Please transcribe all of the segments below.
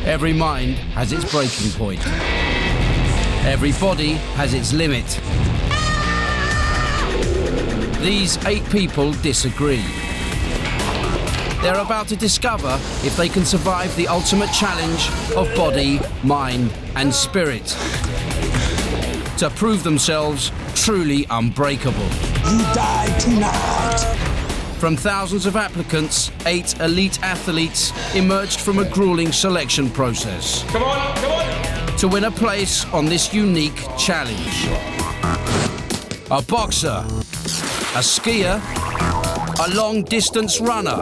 Every mind has its breaking point. Every body has its limit. These 8 people disagree. They're about to discover if they can survive the ultimate challenge of body, mind, and spirit. To prove themselves truly unbreakable. You die tonight. From thousands of applicants, 8 elite athletes emerged from a grueling selection process. Come on! To win a place on this unique challenge. A boxer, a skier, a long-distance runner,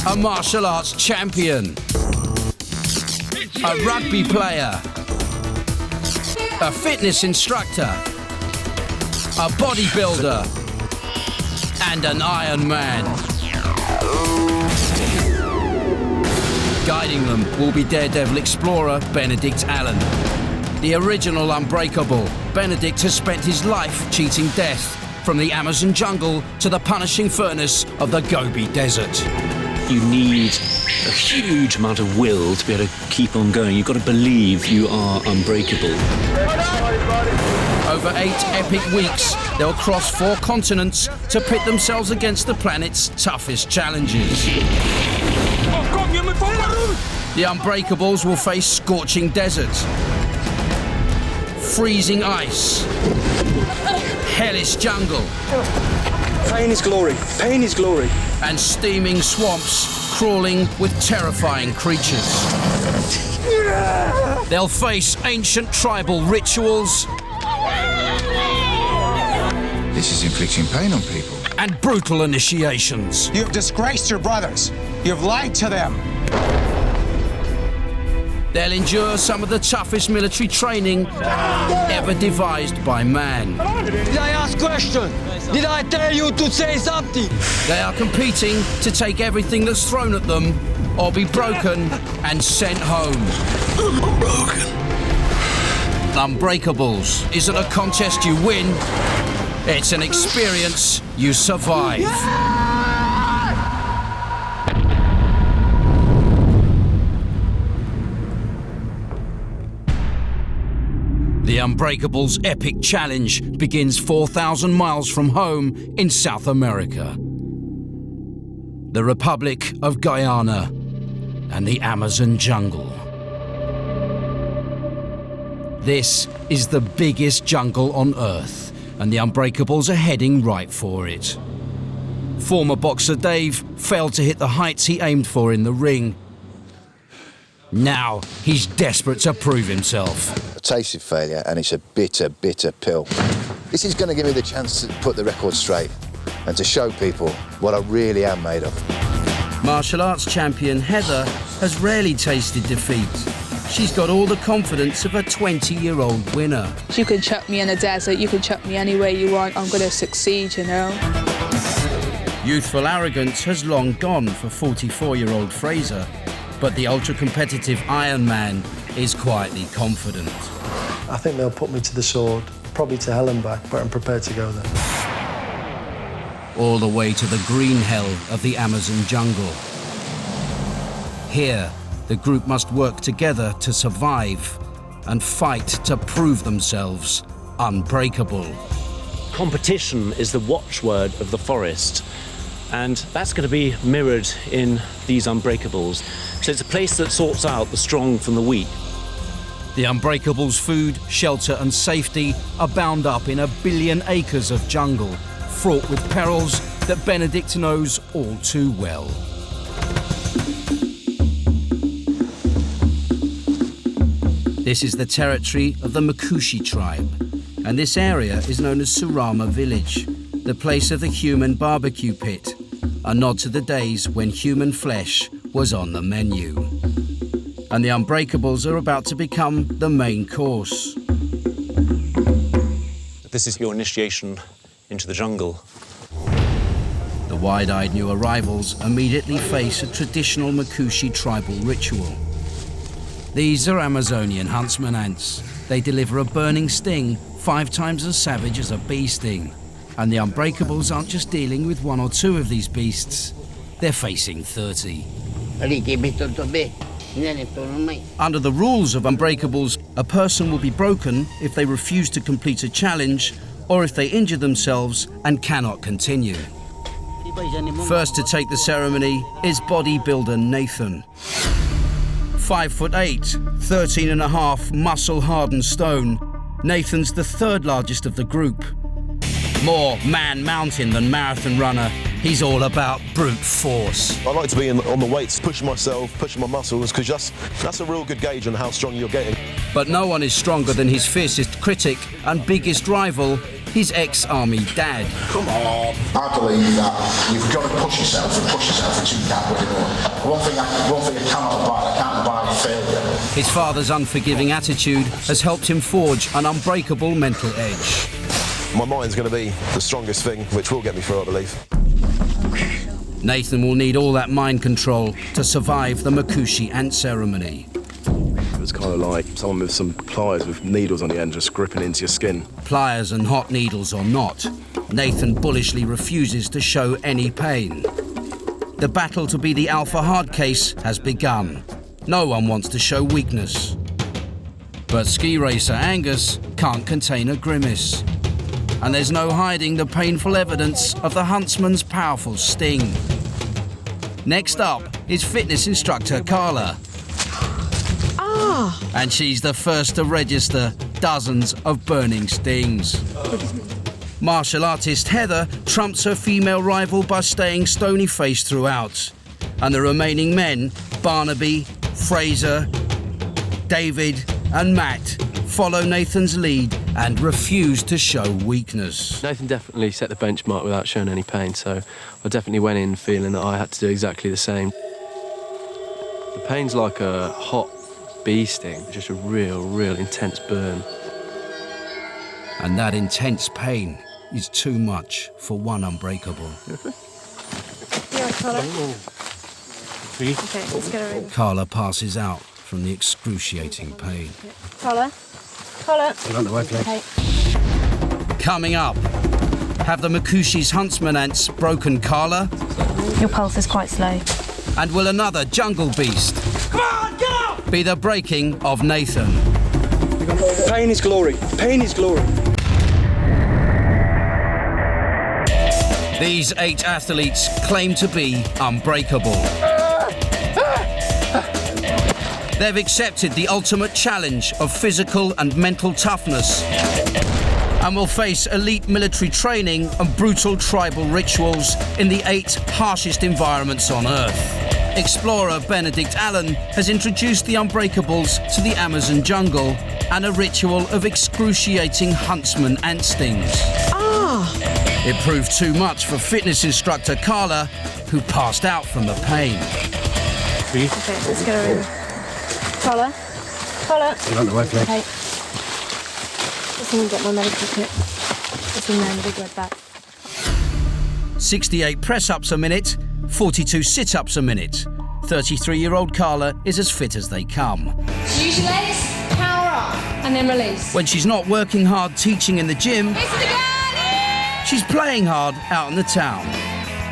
a martial arts champion, a rugby player, a fitness instructor, a bodybuilder, and an Iron Man. Guiding them will be daredevil explorer Benedict Allen. The original Unbreakable, Benedict has spent his life cheating death, from the Amazon jungle to the punishing furnace of the Gobi Desert. You need a huge amount of will to be able to keep on going. You've got to believe you are unbreakable. Over 8 epic weeks, they'll cross 4 continents to pit themselves against the planet's toughest challenges. The Unbreakables will face scorching deserts, freezing ice, hellish jungle. Pain is glory. Pain is glory. And steaming swamps crawling with terrifying creatures. They'll face ancient tribal rituals. This is inflicting pain on people. And brutal initiations. You have disgraced your brothers. You have lied to them. They'll endure some of the toughest military training ever devised by man. Did I ask question? Did I tell you to say something? They are competing to take everything that's thrown at them or be broken and sent home. I'm broken. Unbreakables isn't a contest you win, it's an experience you survive. The Unbreakables' epic challenge begins 4,000 miles from home in South America. The Republic of Guyana and the Amazon jungle. This is the biggest jungle on Earth, and the Unbreakables are heading right for it. Former boxer Dave failed to hit the heights he aimed for in the ring. Now he's desperate to prove himself. I tasted failure, and it's a bitter, bitter pill. This is going to give me the chance to put the record straight and to show people what I really am made of. Martial arts champion Heather has rarely tasted defeat. She's got all the confidence of a 20-year-old winner. You can chuck me in a desert, you can chuck me anywhere you want, I'm going to succeed, you know. Youthful arrogance has long gone for 44-year-old Fraser, but the ultra-competitive Iron Man is quietly confident. I think they'll put me to the sword, probably to hell and back, but I'm prepared to go there. All the way to the green hell of the Amazon jungle. Here, the group must work together to survive and fight to prove themselves unbreakable. Competition is the watchword of the forest, and that's going to be mirrored in these Unbreakables. So it's a place that sorts out the strong from the weak. The Unbreakables' food, shelter and safety are bound up in 1 billion acres of jungle, fraught with perils that Benedict knows all too well. This is the territory of the Makushi tribe, and this area is known as Surama Village, the place of the human barbecue pit, a nod to the days when human flesh was on the menu. And the Unbreakables are about to become the main course. This is your initiation into the jungle. The wide-eyed new arrivals immediately face a traditional Makushi tribal ritual. These are Amazonian huntsman ants. They deliver a burning sting 5 times as savage as a bee sting. And the Unbreakables aren't just dealing with 1 or 2 of these beasts, they're facing 30. Under the rules of Unbreakables, a person will be broken if they refuse to complete a challenge or if they injure themselves and cannot continue. First to take the ceremony is bodybuilder Nathan. 5'8", 13.5 muscle-hardened stone, Nathan's the third largest of the group. More man-mountain than marathon runner, he's all about brute force. I like to be on the weights, pushing myself, pushing my muscles, because that's a real good gauge on how strong you're getting. But no one is stronger than his fiercest critic and biggest rival, his ex-army dad. Come on. I believe that you've got to push yourself and achieve that with it all. One thing I can't abide failure. His father's unforgiving attitude has helped him forge an unbreakable mental edge. My mind's going to be the strongest thing, which will get me through, I believe. Nathan will need all that mind control to survive the Makushi ant ceremony. It was kind of like someone with some pliers with needles on the end just gripping into your skin. Pliers and hot needles or not, Nathan bullishly refuses to show any pain. The battle to be the alpha hard case has begun. No one wants to show weakness. But ski racer Angus can't contain a grimace. And there's no hiding the painful evidence of the huntsman's powerful sting. Next up is fitness instructor Carla. And she's the first to register dozens of burning stings. Martial artist Heather trumps her female rival by staying stony-faced throughout. And the remaining men, Barnaby, Fraser, David and Matt, follow Nathan's lead and refuse to show weakness. Nathan definitely set the benchmark without showing any pain, so I definitely went in feeling that I had to do exactly the same. The pain's like a hot bee sting, just a real intense burn. And that intense pain is too much for one Unbreakable. Okay? Yeah, Carla. Okay, let's get her in. Carla passes out from the excruciating pain. Carla? Carla? Okay. Coming up, have the Makushi's huntsman ants broken Carla? Your pulse is quite slow. And will another jungle beast be the breaking of Nathan? Pain is glory. Pain is glory. These 8 athletes claim to be unbreakable. They've accepted the ultimate challenge of physical and mental toughness and will face elite military training and brutal tribal rituals in the 8 harshest environments on Earth. Explorer Benedict Allen has introduced the Unbreakables to the Amazon jungle and a ritual of excruciating huntsman ant stings. It proved too much for fitness instructor Carla, who passed out from the pain. Okay, let's get her in. Carla? Carla? Okay. Just need to get my medical kit. It's in there in the big red bag. 68 press-ups a minute, 42 sit-ups a minute. 33-year-old Carla is as fit as they come. Use your legs, power up, and then release. When she's not working hard teaching in the gym, she's playing hard out in the town.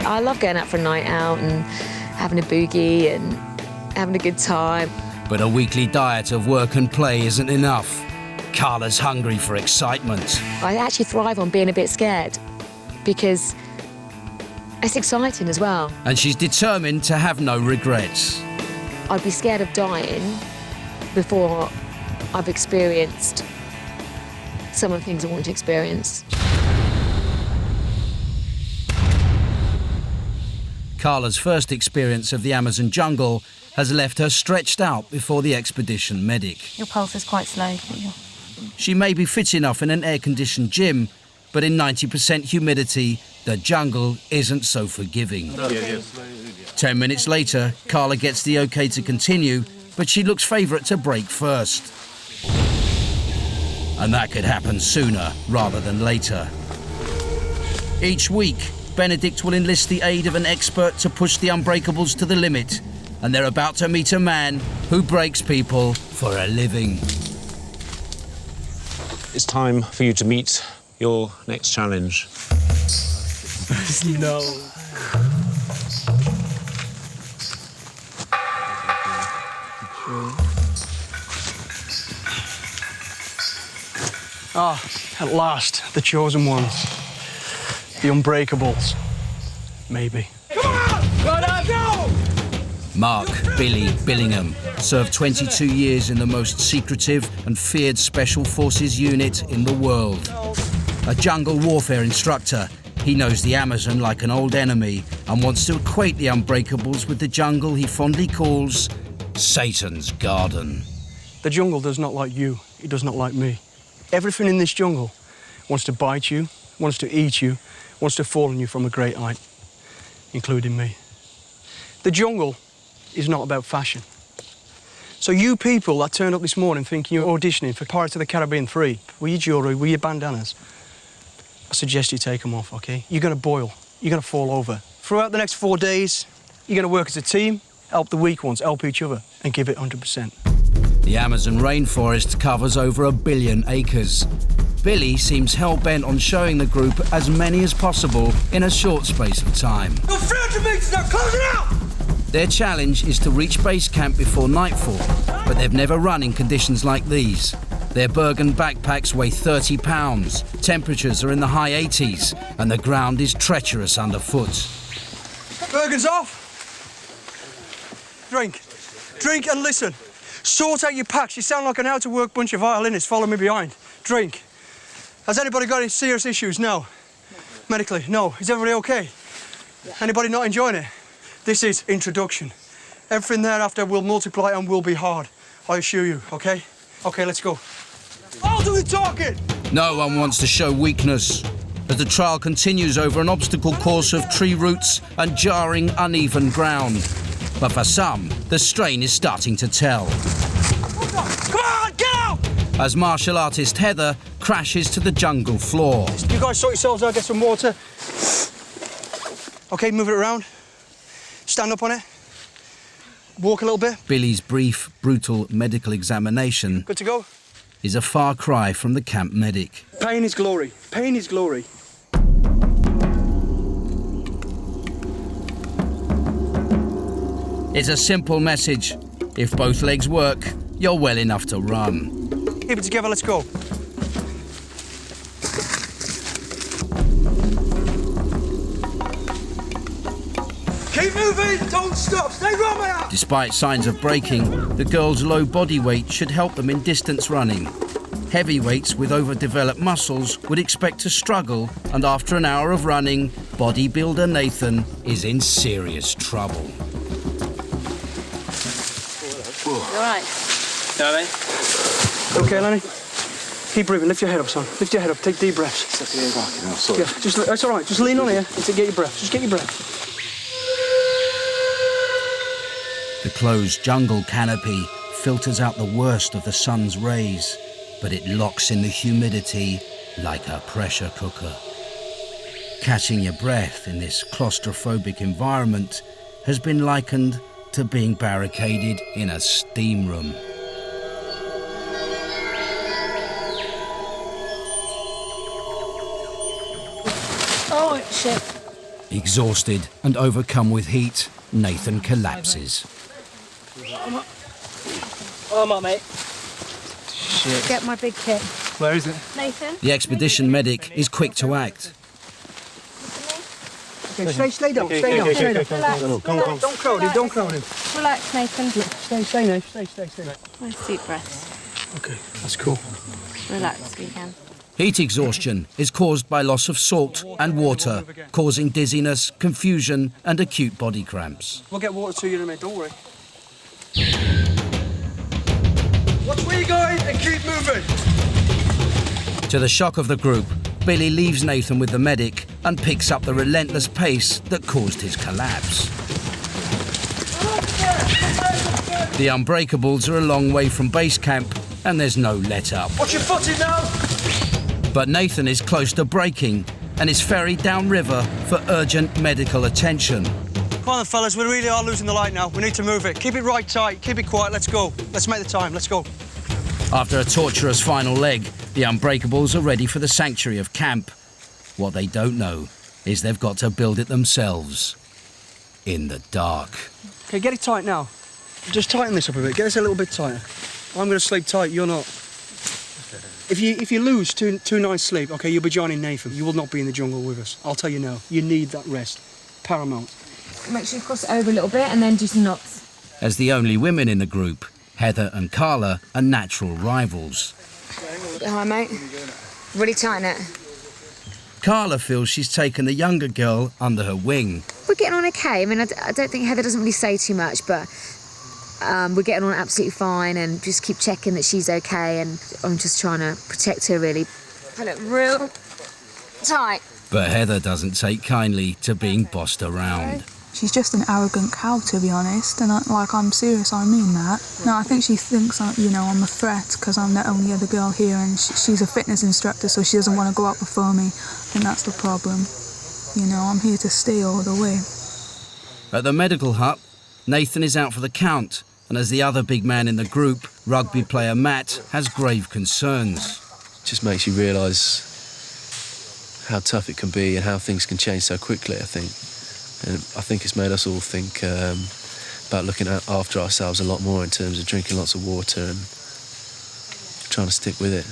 I love going out for a night out and having a boogie and having a good time. But a weekly diet of work and play isn't enough. Carla's hungry for excitement. I actually thrive on being a bit scared because it's exciting as well. And she's determined to have no regrets. I'd be scared of dying before I've experienced some of the things I want to experience. Carla's first experience of the Amazon jungle has left her stretched out before the expedition medic. Your pulse is quite slow. She may be fit enough in an air-conditioned gym, but in 90% humidity, the jungle isn't so forgiving. 10 minutes later, Carla gets the okay to continue, but she looks favourite to break first. And that could happen sooner rather than later. Each week, Benedict will enlist the aid of an expert to push the Unbreakables to the limit, and they're about to meet a man who breaks people for a living. It's time for you to meet your next challenge. No. Ah, at last, the chosen ones. The Unbreakables. Maybe. Come on! Go down, go! Mark Billy Billingham served 22 years in the most secretive and feared Special Forces unit in the world. A jungle warfare instructor, he knows the Amazon like an old enemy and wants to equate the Unbreakables with the jungle he fondly calls Satan's garden. The jungle does not like you. It does not like me. Everything in this jungle wants to bite you, wants to eat you, wants to fall on you from a great height, including me. The jungle is not about fashion. So you people that turned up this morning thinking you're auditioning for Pirates of the Caribbean 3, with your jewellery, with your bandanas, I suggest you take them off, OK? You're going to boil. You're going to fall over. Throughout the next 4 days, you're going to work as a team, help the weak ones, help each other, and give it 100%. The Amazon rainforest covers over 1 billion acres. Billy seems hell-bent on showing the group as many as possible in a short space of time. Go front of me! Start closing out! Their challenge is to reach base camp before nightfall, but they've never run in conditions like these. Their Bergen backpacks weigh 30 pounds, temperatures are in the high 80s, and the ground is treacherous underfoot. Bergen's off. Drink. Drink and listen. Sort out your packs. You sound like an out-of-work bunch of violinists. Follow me behind. Drink. Has anybody got any serious issues? No. Medically? No. Is everybody OK? Yeah. Anybody not enjoying it? This is introduction. Everything thereafter will multiply and will be hard. I assure you, OK? OK, let's go. I'll do the talking! No one wants to show weakness, as the trial continues over an obstacle course of tree roots and jarring, uneven ground. But for some, the strain is starting to tell. Come on, get out! As martial artist Heather crashes to the jungle floor. You guys sort yourselves out, get some water. OK, move it around. Stand up on it. Walk a little bit. Billy's brief, brutal medical examination Good to go. is a far cry from the camp medic. Pain is glory. Pain is glory. It's a simple message. If both legs work, you're well enough to run. Keep it together, let's go. Keep moving, don't stop, stay right my out. Despite signs of breaking, the girls' low body weight should help them in distance running. Heavyweights with overdeveloped muscles would expect to struggle, and after an hour of running, bodybuilder Nathan is in serious trouble. You all right? Yeah, mate. OK, Lenny? Keep breathing, lift your head up, son. Lift your head up, take deep breaths. Sorry. Yeah, that's all right, just lean on here and get your breath. Just get your breath. The closed jungle canopy filters out the worst of the sun's rays, but it locks in the humidity like a pressure cooker. Catching your breath in this claustrophobic environment has been likened to being barricaded in a steam room. Oh, shit. Exhausted and overcome with heat, Nathan collapses. Oh, I'm up, mate. Shit. Get my big kit. Where is it? Nathan? The expedition medic is quick to act. Okay, stay down, stay down. Relax. Don't crowd him. Relax, Nathan. Stay, Nate. Stay. Nice deep breaths. Okay, that's cool. Relax, we can. Heat exhaustion is caused by loss of salt and water, causing dizziness, confusion and acute body cramps. We'll get water to you in a minute, don't worry. Watch where you're going and keep moving. To the shock of the group, Billy leaves Nathan with the medic and picks up the relentless pace that caused his collapse. The Unbreakables are a long way from base camp and there's no let up. Watch your footing now! But Nathan is close to breaking and is ferried downriver for urgent medical attention. Come on, fellas, we really are losing the light now. We need to move it. Keep it right tight, keep it quiet, let's go. Let's make the time, let's go. After a torturous final leg, the Unbreakables are ready for the sanctuary of camp. What they don't know is they've got to build it themselves in the dark. Okay, get it tight now. Just tighten this up a bit. Get this a little bit tighter. I'm going to sleep tight, you're not. If you lose two nights sleep, okay, you'll be joining Nathan. You will not be in the jungle with us. I'll tell you now. You need that rest. Paramount. Make sure you cross it over a little bit and then do some knots. As the only women in the group, Heather and Carla are natural rivals. Hi, mate. Really tighten it. Carla feels she's taken the younger girl under her wing. We're getting on okay. I mean, I don't think Heather doesn't really say too much, but we're getting on absolutely fine and just keep checking that she's okay, and I'm just trying to protect her, really. Pull it real tight. But Heather doesn't take kindly to being bossed around. She's just an arrogant cow, to be honest, and I'm serious, I mean that. No, I think she thinks, I'm a threat because I'm the only other girl here, and she's a fitness instructor, so she doesn't want to go out before me, and that's the problem. I'm here to stay all the way. At the medical hut, Nathan is out for the count, and as the other big man in the group, rugby player Matt has grave concerns. It just makes you realise how tough it can be and how things can change so quickly, I think. And I think it's made us all think about looking after ourselves a lot more in terms of drinking lots of water and trying to stick with it.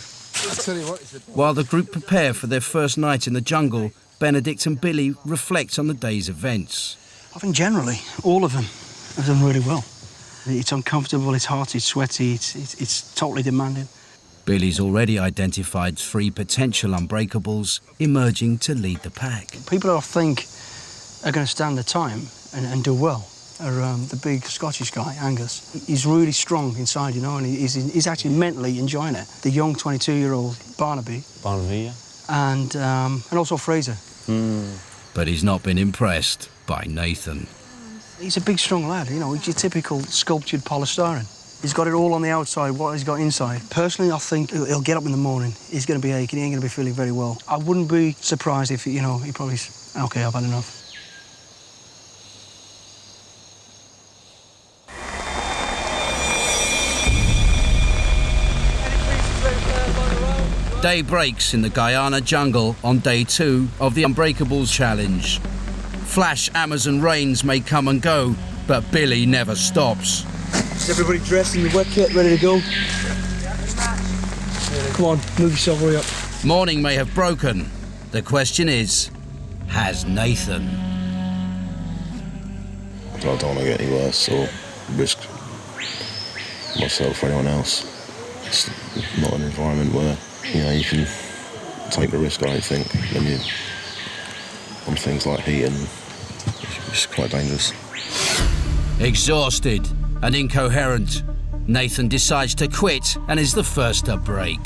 While the group prepare for their first night in the jungle, Benedict and Billy reflect on the day's events. I think generally, all of them have done really well. It's uncomfortable, it's hot, it's sweaty, it's totally demanding. Billy's already identified 3 potential unbreakables emerging to lead the pack. People who I think are going to stand the time and do well are the big Scottish guy, Angus. He's really strong inside, and he's actually mentally enjoying it. The young 22-year-old Barnaby. Barnaby, yeah. And also Fraser. But he's not been impressed by Nathan. He's a big, strong lad, he's your typical sculptured polystyrene. He's got it all on the outside, what he's got inside. Personally, I think he'll get up in the morning, he's going to be aching, he ain't going to be feeling very well. I wouldn't be surprised if, he probably, OK, I've had enough. Day breaks in the Guyana jungle on day 2 of the Unbreakables challenge. Flash Amazon rains may come and go, but Billy never stops. Is everybody dressed in the wet kit, ready to go? Come on, move yourself way up. Morning may have broken. The question is, has Nathan? I don't want to get any worse or risk myself or anyone else. It's not an environment where you can take the risk, I don't think, when you're on things like heat, and it's quite dangerous. Exhausted and incoherent, Nathan decides to quit and is the first to break.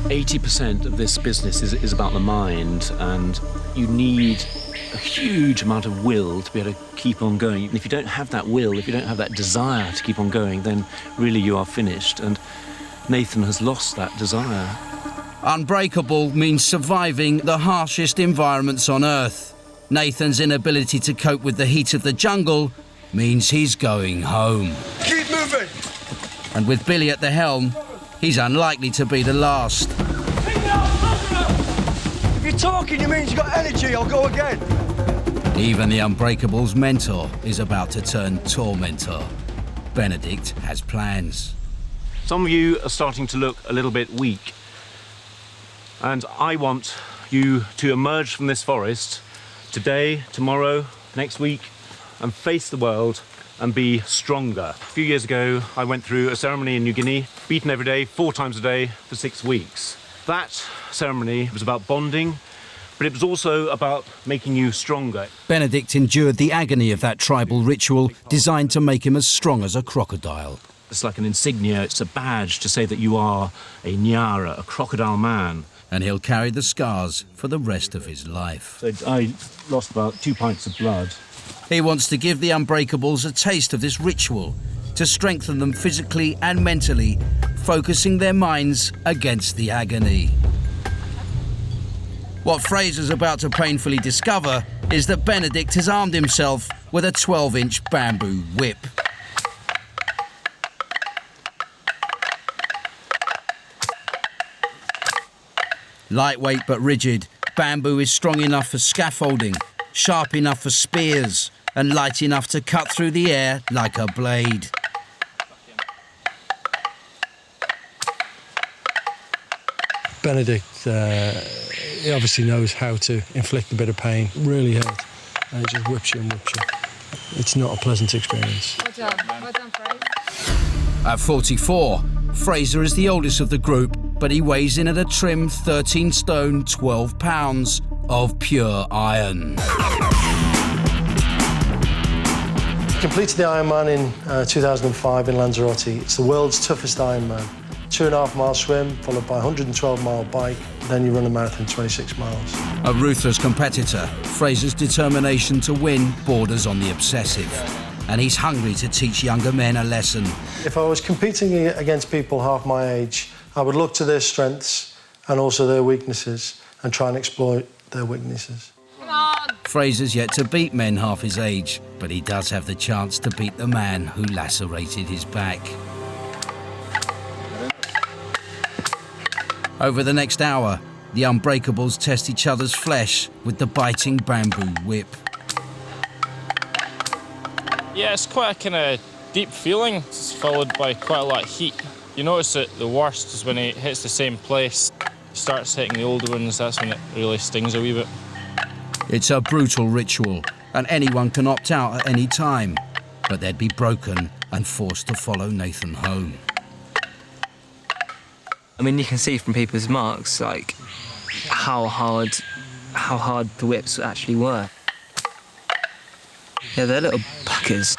80% of this business is about the mind, and you need a huge amount of will to be able to keep on going. And if you don't have that will, if you don't have that desire to keep on going, then really you are finished. And Nathan has lost that desire. Unbreakable means surviving the harshest environments on Earth. Nathan's inability to cope with the heat of the jungle means he's going home. Keep moving! And with Billy at the helm, he's unlikely to be the last. If you're talking, you means you got energy, I'll go again. Even the Unbreakable's mentor is about to turn tormentor. Benedict has plans. Some of you are starting to look a little bit weak. And I want you to emerge from this forest today, tomorrow, next week, and face the world and be stronger. A few years ago, I went through a ceremony in New Guinea, beaten every day, 4 times a day for 6 weeks. That ceremony was about bonding, but it was also about making you stronger. Benedict endured the agony of that tribal ritual designed to make him as strong as a crocodile. It's like an insignia, it's a badge to say that you are a Nyara, a crocodile man. And he'll carry the scars for the rest of his life. So I lost about 2 pints of blood. He wants to give the Unbreakables a taste of this ritual, to strengthen them physically and mentally, focusing their minds against the agony. What Fraser's about to painfully discover is that Benedict has armed himself with a 12-inch bamboo whip. Lightweight but rigid, bamboo is strong enough for scaffolding, sharp enough for spears, and light enough to cut through the air like a blade. Benedict, he obviously knows how to inflict a bit of pain, really hurt, and he just whips you and whips you. It's not a pleasant experience. Well done, Fraser. At 44, Fraser is the oldest of the group, but he weighs in at a trim 13 stone, 12 pounds of pure iron. Completed the Ironman in 2005 in Lanzarote. It's the world's toughest Ironman. 2.5-mile swim, followed by a 112-mile bike, then you run a marathon 26 miles. A ruthless competitor, Fraser's determination to win borders on the obsessive. And he's hungry to teach younger men a lesson. If I was competing against people half my age, I would look to their strengths and also their weaknesses and try and exploit their weaknesses. Fraser's yet to beat men half his age, but he does have the chance to beat the man who lacerated his back. Over the next hour, the Unbreakables test each other's flesh with the biting bamboo whip. Yeah, it's quite a kind of deep feeling. It's followed by quite a lot of heat. You notice that the worst is when it hits the same place. It starts hitting the older ones, that's when it really stings a wee bit. It's a brutal ritual, and anyone can opt out at any time. But they'd be broken and forced to follow Nathan home. I mean, you can see from people's marks, like, how hard the whips actually were. Yeah, they're little buckers.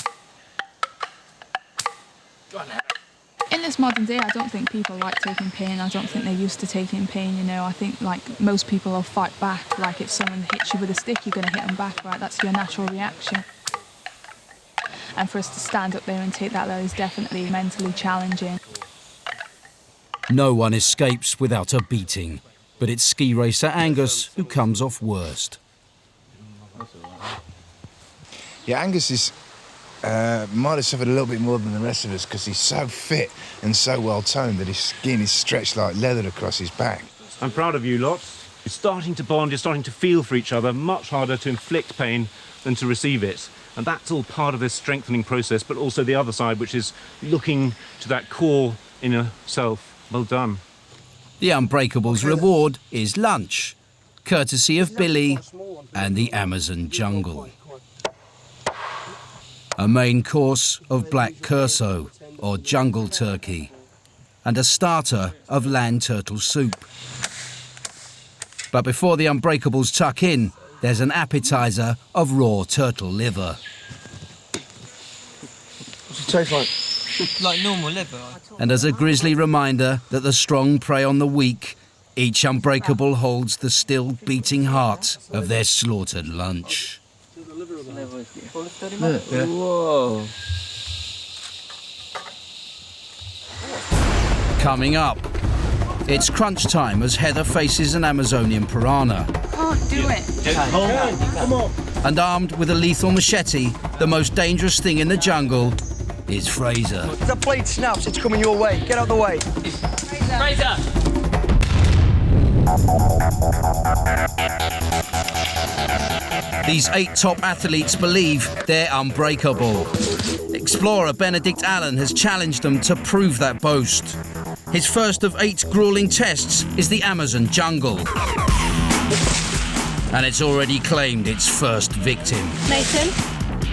In this modern day, I don't think people like taking pain. I don't think they're used to taking pain, you know. I think, like, most people will fight back. Like, if someone hits you with a stick, you're going to hit them back, right? That's your natural reaction. And for us to stand up there and take that is definitely mentally challenging. No one escapes without a beating, but it's ski racer Angus who comes off worst. Yeah, Angus is might have suffered a little bit more than the rest of us because he's so fit and so well toned that his skin is stretched like leather across his back. I'm proud of you lot. You're starting to bond, you're starting to feel for each other. Much harder to inflict pain than to receive it. And that's all part of this strengthening process, but also the other side, which is looking to that core inner self. Well done. The Unbreakables' reward is lunch, courtesy of Billy and the Amazon jungle. A main course of black curso, or jungle turkey, and a starter of land turtle soup. But before the Unbreakables tuck in, there's an appetizer of raw turtle liver. What's it taste like? Like normal liver. And as a grisly reminder that the strong prey on the weak, each Unbreakable holds the still beating heart of their slaughtered lunch. Whoa. Coming up, it's crunch time as Heather faces an Amazonian piranha. Can't do it. Come on. And armed with a lethal machete, the most dangerous thing in the jungle is Fraser. The plate snaps, it's coming your way. Get out the way. Fraser! These 8 top athletes believe they're unbreakable. Explorer Benedict Allen has challenged them to prove that boast. His first of 8 grueling tests is the Amazon jungle. And it's already claimed its first victim. Nathan?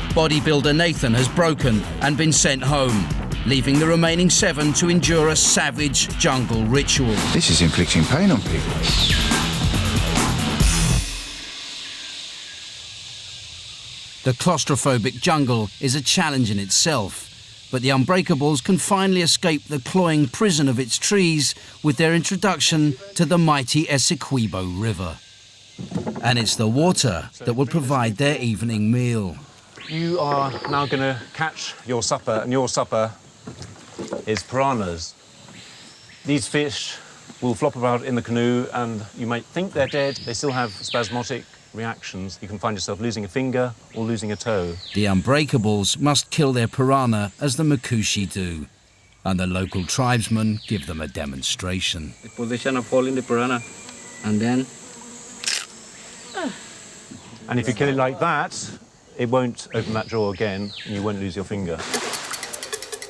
Bodybuilder Nathan has broken and been sent home, leaving the remaining 7 to endure a savage jungle ritual. This is inflicting pain on people. The claustrophobic jungle is a challenge in itself, but the Unbreakables can finally escape the cloying prison of its trees with their introduction to the mighty Essequibo River. And it's the water that will provide their evening meal. You are now going to catch your supper, and your supper is piranhas. These fish will flop about in the canoe, and you might think they're dead. They still have spasmodic reactions. You can find yourself losing a finger or losing a toe. The Unbreakables must kill their piranha as the Makushi do, and the local tribesmen give them a demonstration. The position of holding the piranha, and then... And if you kill it like that, it won't open that jaw again, and you won't lose your finger.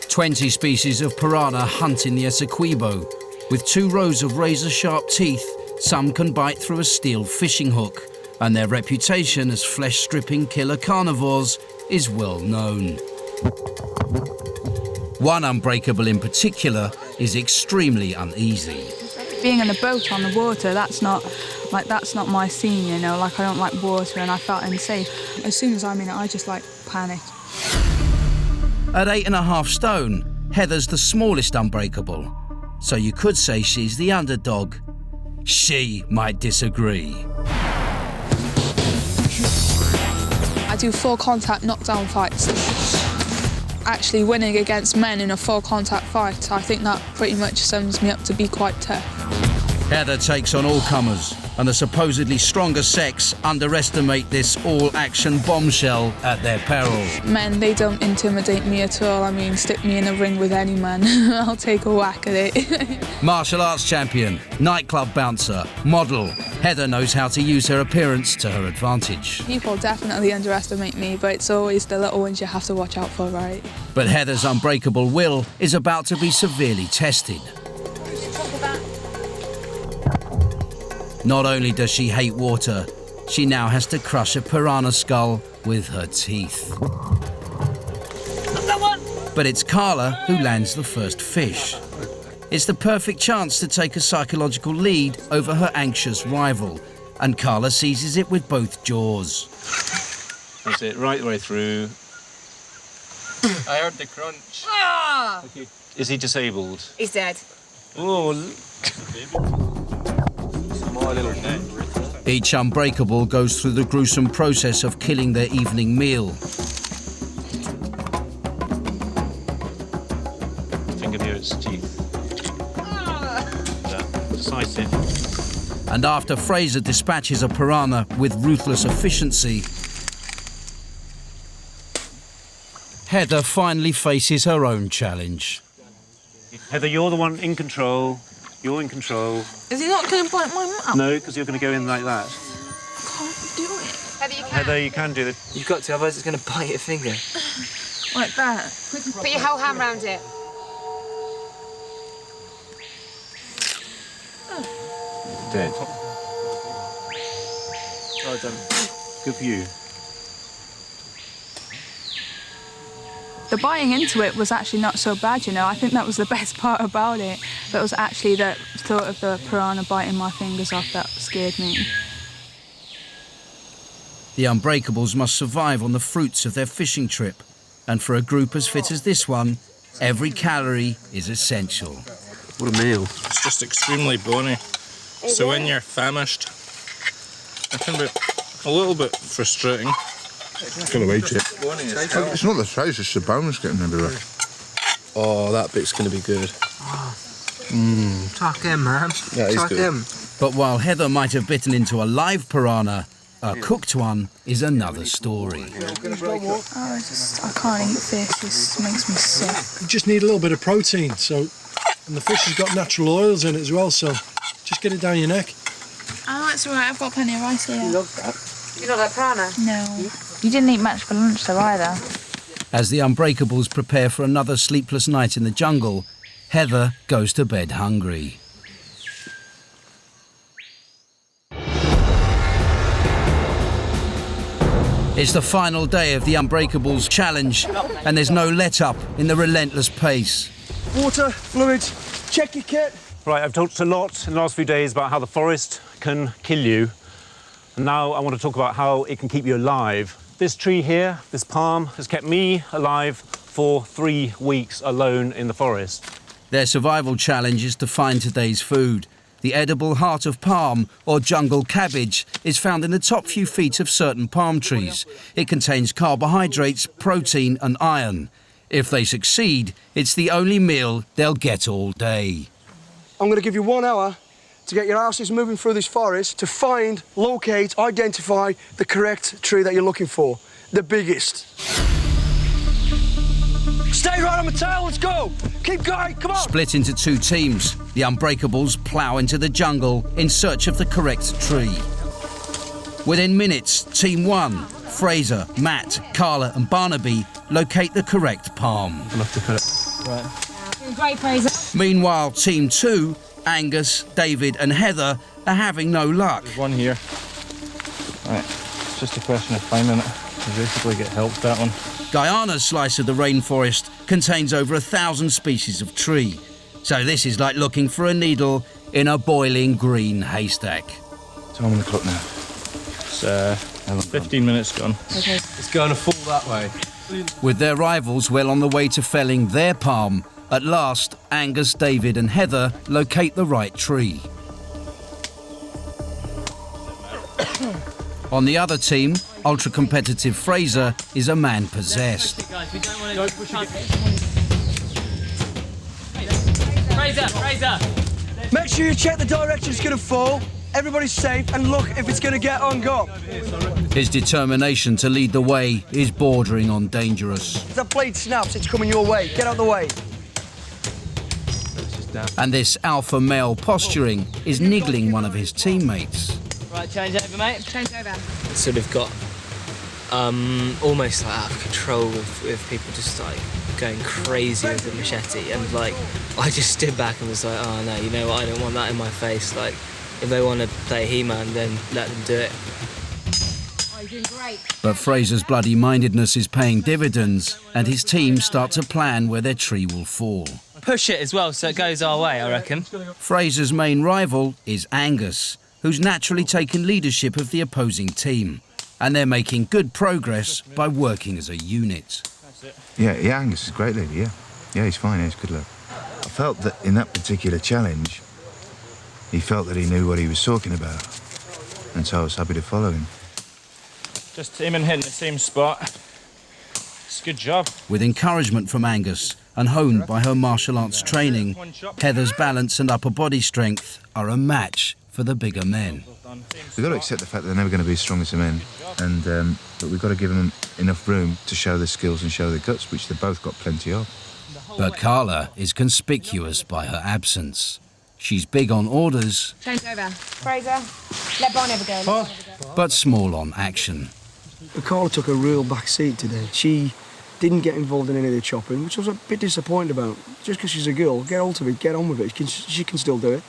20 species of piranha hunt in the Essequibo, With 2 rows of razor-sharp teeth, some can bite through a steel fishing hook, and their reputation as flesh-stripping killer carnivores is well known. One Unbreakable in particular is extremely uneasy. Being in a boat on the water, that's not my scene, you know, like I don't like water and I felt unsafe. As soon as I'm in it, I just panic. At 8.5 stone, Heather's the smallest Unbreakable, so you could say she's the underdog. She might disagree. I do full contact knockdown fights. Actually winning against men in a full contact fight, I think that pretty much sums me up to be quite tough. Heather takes on all comers, and the supposedly stronger sex underestimate this all-action bombshell at their peril. Men, they don't intimidate me at all. I mean, stick me in a ring with any man, I'll take a whack at it. Martial arts champion, nightclub bouncer, model, Heather knows how to use her appearance to her advantage. People definitely underestimate me, but it's always the little ones you have to watch out for, right? But Heather's Unbreakable will is about to be severely tested. Not only does she hate water, she now has to crush a piranha skull with her teeth. But it's Carla who lands the first fish. It's the perfect chance to take a psychological lead over her anxious rival, and Carla seizes it with both jaws. That's it, right the way through. I heard the crunch. Ah! Okay. Is he disabled? He's dead. Oh, My little neck. Each Unbreakable goes through the gruesome process of killing their evening meal. Finger near its teeth. Yeah, decisive. And after Fraser dispatches a piranha with ruthless efficiency, Heather finally faces her own challenge. Heather, you're the one in control. You're in control. Is he not going to bite my mouth? No, because you're going to go in like that. Can't do it. Heather, you can do it. You've got to, otherwise it's going to bite your finger. Like that. Put your whole hand round it. Dead. Well done. Good for you. The biting into it was actually not so bad, you know. I think that was the best part about it. But it was actually the thought of the piranha biting my fingers off that scared me. The Unbreakables must survive on the fruits of their fishing trip. And for a group as fit as this one, every calorie is essential. What a meal. It's just extremely bony. So when you're famished, it can be a little bit frustrating. Got to eat it. It's not the face, it's the bones getting everywhere. Oh, that bit's going to be good. Tuck him, man. Yeah, he's Tuck good. him. But while Heather might have bitten into a live piranha, a cooked one is another story. I can't eat fish, this makes me sick. You just need a little bit of protein, and the fish has got natural oils in it as well, so just get it down your neck. Oh, it's all right, I've got plenty of rice here. You love that. You not like piranha? No. You didn't eat much for lunch though either. As the Unbreakables prepare for another sleepless night in the jungle, Heather goes to bed hungry. It's the final day of the Unbreakables challenge, and there's no let-up in the relentless pace. Water, fluids, check your kit. Right, I've talked a lot in the last few days about how the forest can kill you. And now I want to talk about how it can keep you alive. This tree here, this palm, has kept me alive for 3 weeks alone in the forest. Their survival challenge is to find today's food. The edible heart of palm, or jungle cabbage, is found in the top few feet of certain palm trees. It contains carbohydrates, protein and iron. If they succeed, it's the only meal they'll get all day. I'm going to give you 1 hour to get your asses moving through this forest to find, locate, identify the correct tree that you're looking for. The biggest. Stay right on my tail, let's go! Keep going, come on! Split into 2 teams, the Unbreakables plough into the jungle in search of the correct tree. Within minutes, Team 1, Fraser, Matt, Carla and Barnaby locate the correct palm. I'll have to cut it. Great, Fraser. Meanwhile, Team 2, Angus, David and Heather are having no luck. There's one here. Right, it's just a question of finding it. You basically get helped that one. Guyana's slice of the rainforest contains over 1,000 species of tree. So this is like looking for a needle in a boiling green haystack. Time on the clock now. It's 15 minutes gone. Okay. It's going to fall that way. With their rivals well on the way to felling their palm, at last, Angus, David and Heather locate the right tree. On the other team, ultra-competitive Fraser is a man possessed. Fraser! Make sure you check the direction it's going to fall. Everybody's safe, and look if it's going to get hung up. His determination to lead the way is bordering on dangerous. If that blade snaps, it's coming your way. Get out of the way. And this alpha male posturing is niggling one of his teammates. Right, change over, mate. Change over. Sort of got almost like out of control with people just like going crazy with the machete, and like I just stood back and was like, oh no, you know what, I don't want that in my face. Like if they want to play He-Man, then let them do it. Oh, you're doing great. But Fraser's bloody-mindedness is paying dividends, and his team start to plan where their tree will fall. Push it as well so it goes our way, I reckon. Fraser's main rival is Angus, who's naturally taken leadership of the opposing team, and they're making good progress by working as a unit. Yeah, Angus is a great leader, yeah. Yeah, he's fine, he's good luck. I felt that in that particular challenge, he felt that he knew what he was talking about, and so I was happy to follow him. Just aim and hit in the same spot. It's a good job. With encouragement from Angus and honed by her martial arts training, Heather's balance and upper body strength are a match for the bigger men. We've got to accept the fact that they're never going to be as strong as the men, and but we've got to give them enough room to show their skills and show their guts, which they've both got plenty of. But Carla is conspicuous by her absence. She's big on orders, Change over. Fraser, let Barney have a go. but small on action. Carla took a real back seat today. She didn't get involved in any of the chopping, which I was a bit disappointed about. Just because she's a girl, get hold of it, get on with it. She can still do it.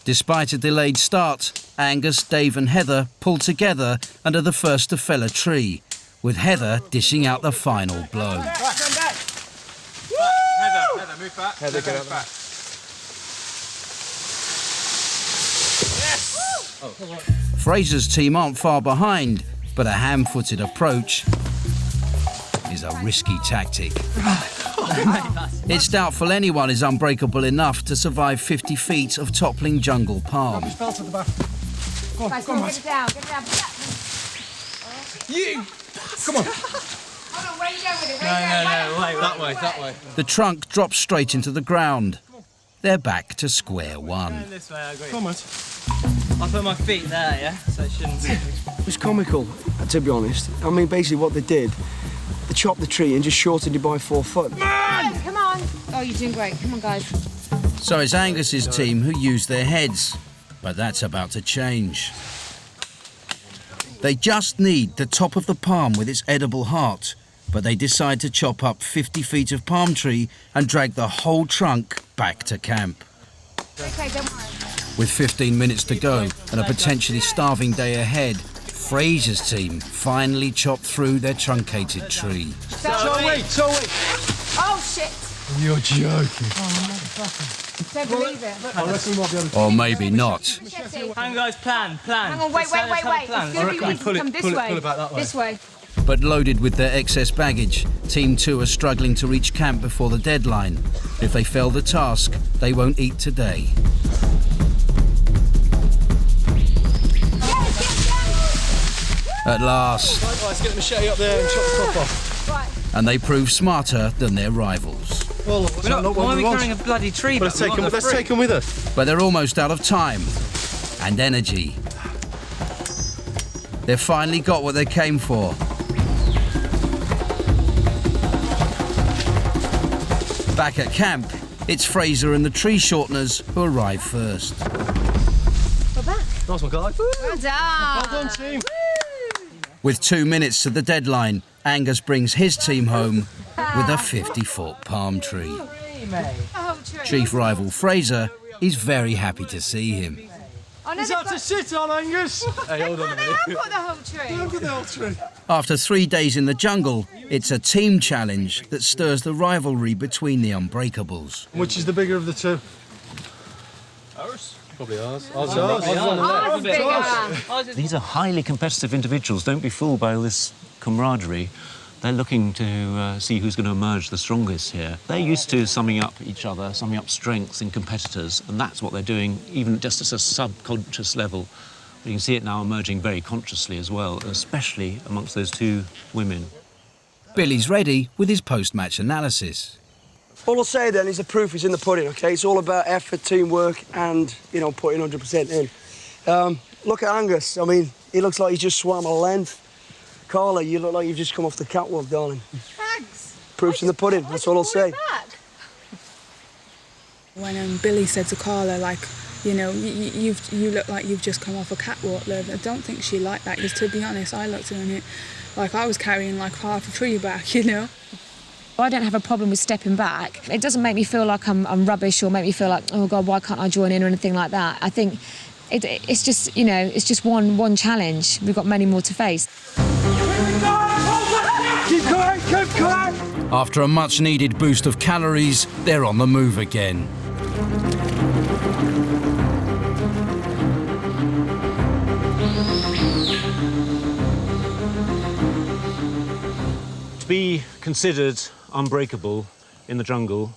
Despite a delayed start, Angus, Dave and Heather pull together and are the first to fell a tree, with Heather dishing out the final blow. Heather, move back. Heather, get out back. Fraser's team aren't far behind, but a ham-footed approach is a risky tactic. It's doubtful anyone is unbreakable enough to survive 50 feet of toppling jungle palm. Fell to the back. Go on, Guys, go on, get it down, get it down. You! Come on. Hold on, where are you going with it? Wait, that way. The trunk drops straight into the ground. They're back to square one. This way, I agree. Come on. I'll put my feet there, yeah? So it shouldn't... It was comical, to be honest. I mean, basically what they did, they chopped the tree and just shortened it by 4 foot. Come on. Oh, you're doing great. Come on, guys. So it's Angus's team who use their heads, but that's about to change. They just need the top of the palm with its edible heart, but they decide to chop up 50 feet of palm tree and drag the whole trunk back to camp. Okay, don't worry. With 15 minutes to go and a potentially starving day ahead, Fraser's team finally chopped through their truncated tree. So wait. Oh, shit. You're joking. Don't believe it. I reckon we might be able to... Or maybe not. Hang on, guys, plan. Hang on, wait. It's going to be easy to come this way. This way. But loaded with their excess baggage, Team 2 are struggling to reach camp before the deadline. If they fail the task, they won't eat today. At last. Right, let's get the machete up there and chop the top off. And they prove smarter than their rivals. Well, why are we carrying a bloody tree? Let's take them with us. But they're almost out of time and energy. They've finally got what they came for. Back at camp, it's Fraser and the tree shorteners who arrive first. We're back. Nice one, guys. Well done. Well done, team. With 2 minutes to the deadline, Angus brings his team home with a 50-foot palm tree. Chief rival Fraser is very happy to see him. Is that to sit on, Angus? Hey, hold on a minute. I've got the whole tree. Look at the whole tree. After 3 days in the jungle, it's a team challenge that stirs the rivalry between the Unbreakables. Which is the bigger of the two? Ours? Probably ours. These are highly competitive individuals. Don't be fooled by all this camaraderie. They're looking to see who's going to emerge the strongest here. They're used to summing up each other, summing up strengths in competitors, and that's what they're doing, even just at a subconscious level. You can see it now emerging very consciously as well, especially amongst those two women. Billy's ready with his post-match analysis. All I'll say then is the proof is in the pudding, OK? It's all about effort, teamwork and, you know, putting 100% in. Look at Angus. I mean, he looks like he's just swam a length. Carla, you look like you've just come off the catwalk, darling. Thanks. Proof's in the pudding, that's all I'll say. When Billy said to Carla, like, you know, you look like you've just come off a catwalk, Liv. I don't think she liked that, because to be honest, I looked at it like I was carrying like half a tree back, you know. I don't have a problem with stepping back. It doesn't make me feel like I'm rubbish or make me feel like, oh God, why can't I join in or anything like that. I think it's just, you know, it's just one challenge. We've got many more to face. Keep going, keep going! After a much-needed boost of calories, they're on the move again. To be considered unbreakable in the jungle,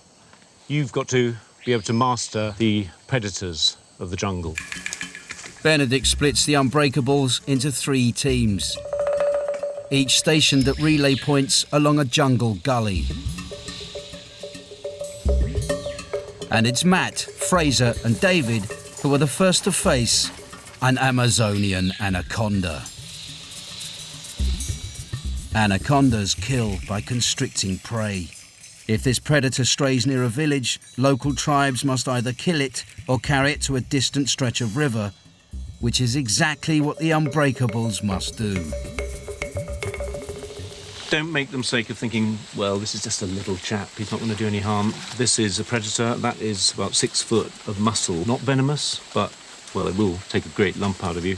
you've got to be able to master the predators of the jungle. Benedict splits the Unbreakables into 3 teams, each stationed at relay points along a jungle gully. And it's Matt, Fraser and David who are the first to face an Amazonian anaconda. Anacondas kill by constricting prey. If this predator strays near a village, local tribes must either kill it or carry it to a distant stretch of river, which is exactly what the Unbreakables must do. Don't make the mistake of thinking, well, this is just a little chap, he's not going to do any harm. This is a predator, that is about 6 foot of muscle. Not venomous, but, well, it will take a great lump out of you.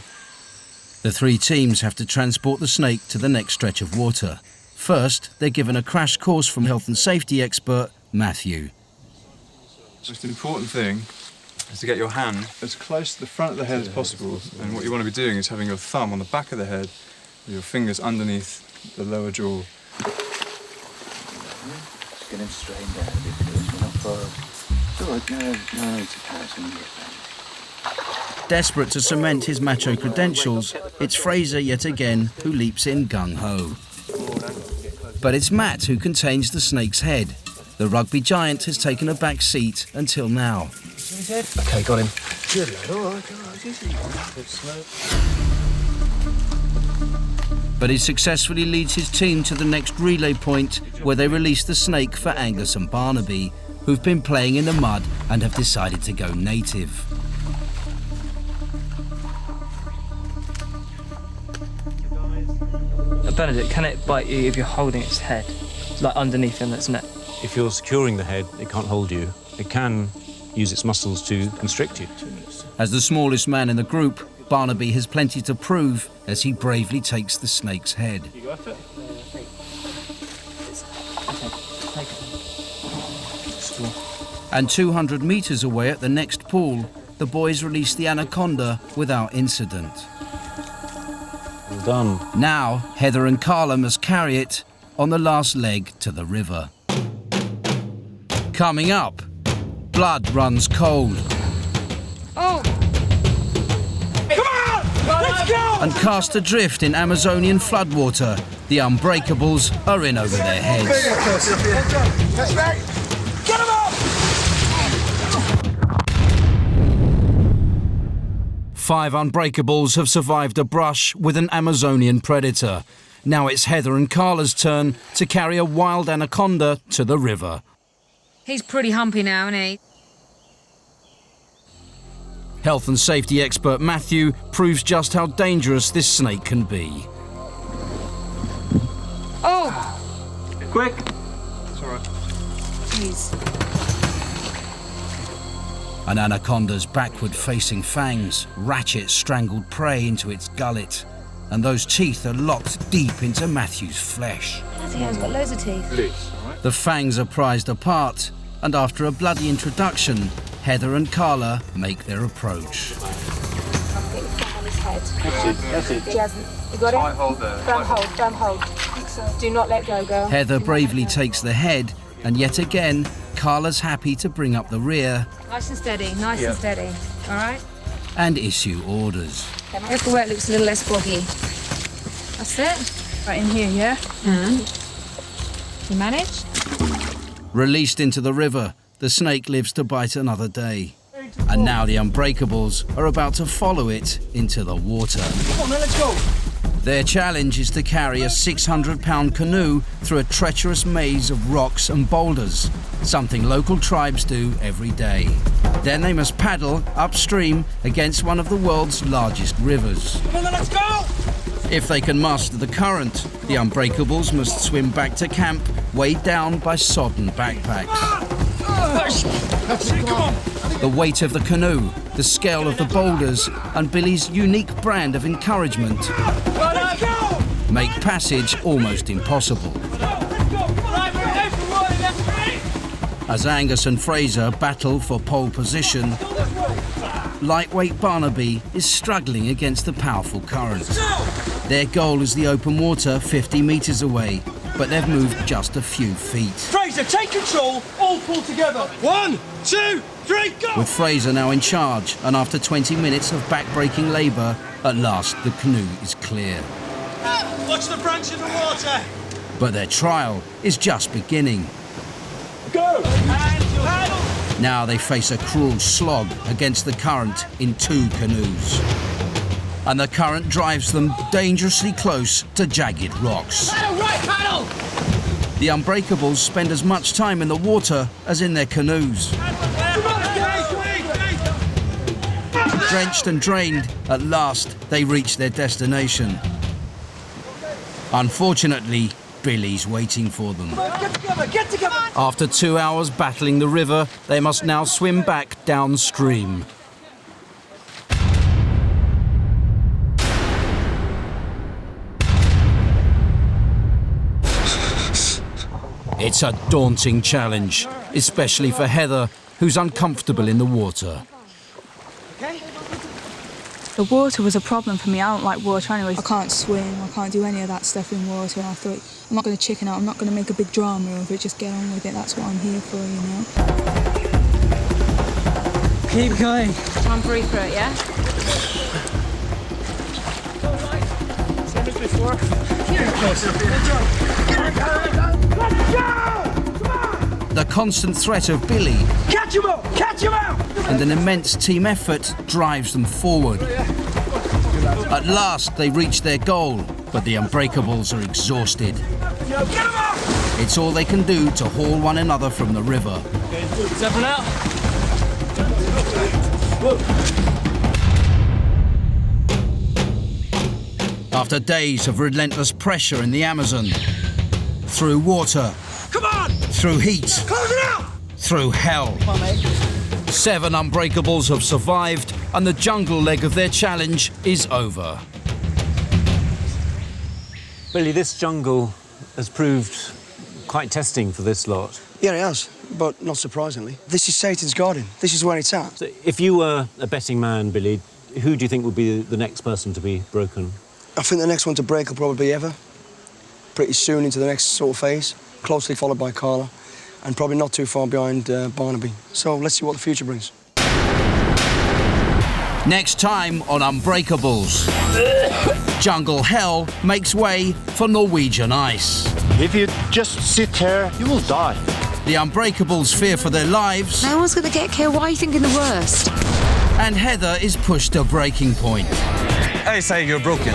The 3 teams have to transport the snake to the next stretch of water. First, they're given a crash course from health and safety expert Matthew. The most important thing is to get your hand as close to the front of the head as possible, and what you want to be doing is having your thumb on the back of the head with your fingers underneath the lower jaw. Just get him straightened out a bit first. We're not far. It's all right. No, it's a pass when you get back. Desperate to cement his macho credentials, it's Fraser yet again who leaps in gung-ho. But it's Matt who contains the snake's head. The rugby giant has taken a back seat until now. OK, got him. Good lad, all right. But he successfully leads his team to the next relay point, where they release the snake for Angus and Barnaby, who've been playing in the mud and have decided to go native. Benedict, can it bite you if you're holding its head, like underneath in its neck? If you're securing the head, it can't hold you. It can use its muscles to constrict you. As the smallest man in the group, Barnaby has plenty to prove as he bravely takes the snake's head. You got it? And 200 metres away at the next pool, the boys release the anaconda without incident. Well done. Now, Heather and Carla must carry it on the last leg to the river. Coming up, blood runs cold. Oh! Come on! Let's go! And cast adrift in Amazonian floodwater, the Unbreakables are in over their heads. Get him up! 5 Unbreakables have survived a brush with an Amazonian predator. Now it's Heather and Carla's turn to carry a wild anaconda to the river. He's pretty humpy now, isn't he? Health and safety expert Matthew proves just how dangerous this snake can be. Oh! Quick! It's all right. Please. An anaconda's backward-facing fangs ratchet strangled prey into its gullet, and those teeth are locked deep into Matthew's flesh. Matthew has got loads of teeth. The fangs are prized apart, and after a bloody introduction, Heather and Carla make their approach. Get your thumb on his head. That's it. He hasn't. You got it? Hold there. Firm hold. Do not let go, girl. Heather bravely takes the head, and yet again, Carla's happy to bring up the rear Nice and steady, nice and steady. All right? and issue orders. If the work looks a little less boggy. That's it. Right in here, yeah? And you manage? Released into the river, the snake lives to bite another day. And now the Unbreakables are about to follow it into the water. Come on, then, let's go. Their challenge is to carry a 600-pound canoe through a treacherous maze of rocks and boulders, something local tribes do every day. Then they must paddle upstream against one of the world's largest rivers. Come on, then, let's go. If they can master the current, the Unbreakables must swim back to camp, weighed down by sodden backpacks. Come on. The weight of the canoe, the scale of the boulders, and Billy's unique brand of encouragement make passage almost impossible. As Angus and Fraser battle for pole position, lightweight Barnaby is struggling against the powerful current. Their goal is the open water 50 metres away, but they've moved just a few feet. Fraser, take control. All pull together. 1, 2, 3, go. With Fraser now in charge, and after 20 minutes of back-breaking labour, at last the canoe is clear. Watch the branch of the water. But their trial is just beginning. Go. Paddle. Now they face a cruel slog against the current in 2 canoes. And the current drives them dangerously close to jagged rocks. Paddle, right, paddle. The Unbreakables spend as much time in the water as in their canoes. Drenched and drained, at last they reach their destination. Unfortunately, Billy's waiting for them. Get together, get together. After 2 hours battling the river, they must now swim back downstream. It's a daunting challenge, especially for Heather, who's uncomfortable in the water. The water was a problem for me. I don't like water anyway. I can't swim, I can't do any of that stuff in water. I thought, I'm not going to chicken out, I'm not going to make a big drama of it, just get on with it. That's what I'm here for, you know. Keep going. Try and breathe through it, yeah? Same as before. The constant threat of Billy Catch him out! Catch him out! and an immense team effort drives them forward. At last, they reach their goal, but the Unbreakables are exhausted. It's all they can do to haul one another from the river. Seven out. After days of relentless pressure in the Amazon, through water, Come on! through heat, Close it out! through hell, Come on, mate. 7 Unbreakables have survived, and the jungle leg of their challenge is over. Billy, this jungle has proved quite testing for this lot. Yeah, it has, but not surprisingly. This is Satan's garden. This is where it's at. So if you were a betting man, Billy, who do you think would be the next person to be broken? I think the next one to break will probably be Eva. Pretty soon into the next sort of phase, closely followed by Carla, and probably not too far behind Barnaby. So let's see what the future brings. Next time on Unbreakables, jungle hell makes way for Norwegian ice. If you just sit here, you will die. The Unbreakables fear for their lives. No one's going to get killed. Why are you thinking the worst? And Heather is pushed to breaking point. I say you're broken.